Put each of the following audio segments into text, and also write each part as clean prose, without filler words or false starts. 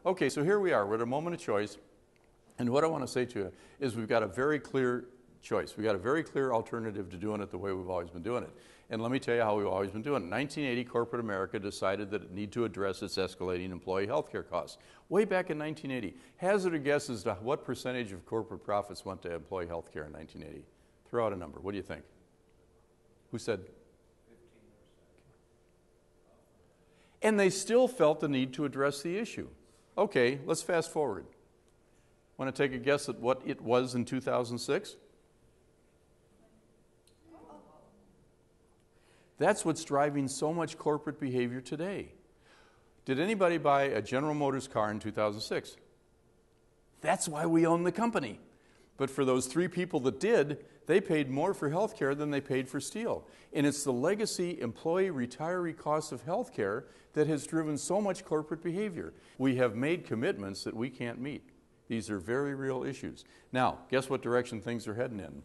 Okay, so here we are. We're at a moment of choice. And what I want to say to you is we've got a very clear choice. We've got a very clear alternative to doing it the way we've always been doing it. And let me tell you how we've always been doing it. In 1980, corporate America decided that it needed to address its escalating employee health care costs. Way back in 1980. Hazard a guess as to what percentage of corporate profits went to employee health care in 1980. Throw out a number. What do you think? Who said? 15%. And they still felt the need to address the issue. Okay, let's fast forward. Want to take a guess at what it was in 2006? That's what's driving so much corporate behavior today. Did anybody buy a General Motors car in 2006? That's why we own the company. But for those 3 people that did, they paid more for health care than they paid for steel. And it's the legacy employee retiree cost of health care that has driven so much corporate behavior. We have made commitments that we can't meet. These are very real issues. Now, guess what direction things are heading in?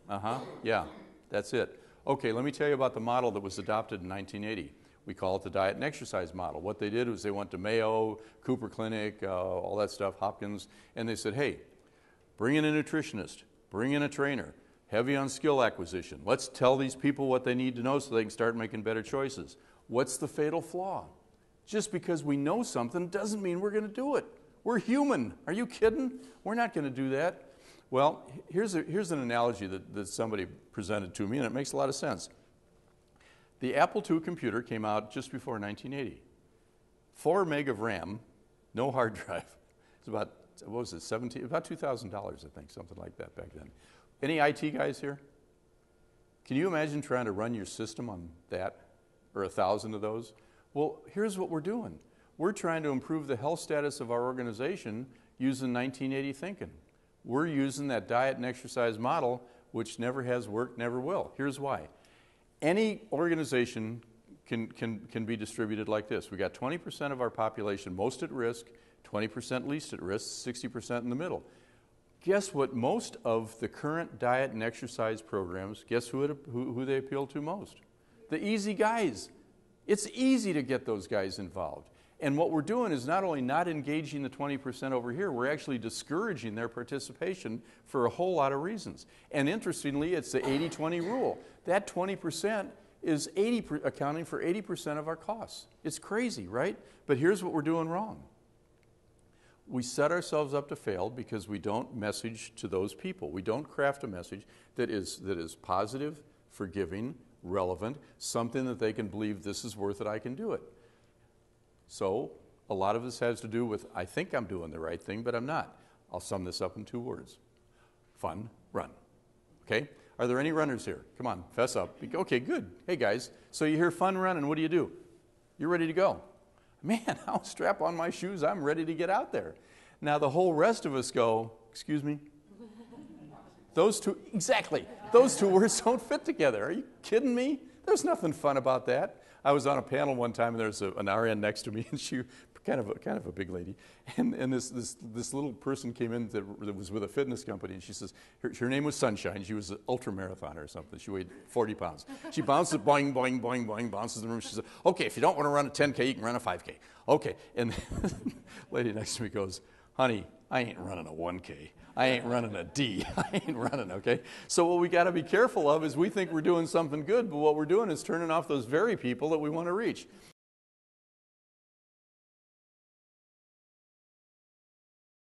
Yeah, that's it. Okay, let me tell you about the model that was adopted in 1980. We call it the diet and exercise model. What they did was they went to Mayo, Cooper Clinic, all that stuff, Hopkins, and they said, hey, bring in a nutritionist, bring in a trainer, heavy on skill acquisition. Let's tell these people what they need to know so they can start making better choices. What's the fatal flaw? Just because we know something doesn't mean we're going to do it. We're human. Are you kidding? We're not going to do that. Well, here's an analogy that somebody presented to me, and it makes a lot of sense. The Apple II computer came out just before 1980. 4 meg of RAM, no hard drive. It's about, what was it, about $2,000, I think, something like that back then. Any IT guys here? Can you imagine trying to run your system on that, or 1,000 of those? Well, here's what we're doing. We're trying to improve the health status of our organization using 1980 thinking. We're using that diet and exercise model, which never has worked, never will. Here's why. Any organization can be distributed like this. We got 20% of our population most at risk, 20% least at risk, 60% in the middle. Guess what most of the current diet and exercise programs, guess who they appeal to most? The easy guys. It's easy to get those guys involved. And what we're doing is not only not engaging the 20% over here, we're actually discouraging their participation for a whole lot of reasons. And interestingly, it's the 80-20 rule. That 20% is accounting for 80% of our costs. It's crazy, right? But here's what we're doing wrong. We set ourselves up to fail because we don't message to those people. We don't craft a message that is positive, forgiving, relevant, something that they can believe this is worth it, I can do it. So a lot of this has to do with, I think I'm doing the right thing, but I'm not. I'll sum this up in 2 words. Fun, run. Okay? Are there any runners here? Come on, fess up. Okay, good. Hey, guys. So you hear fun, run, and what do? You're ready to go. Man, I'll strap on my shoes. I'm ready to get out there. Now, the whole rest of us go, excuse me? Those two words don't fit together. Are you kidding me? There's nothing fun about that. I was on a panel one time, and there was an RN next to me, and she kind of a big lady, and this little person came in that was with a fitness company, and she says her name was Sunshine. She was an ultra marathoner or something. She weighed 40 pounds. She bounces, boing, boing, boing, boing, bounces in the room. She says, "Okay, if you don't want to run a 10K, you can run a 5K." Okay, and the lady next to me goes, "Honey, I ain't running a 1K. I ain't running a D. I ain't running, okay?" So what we got to be careful of is we think we're doing something good, but what we're doing is turning off those very people that we want to reach.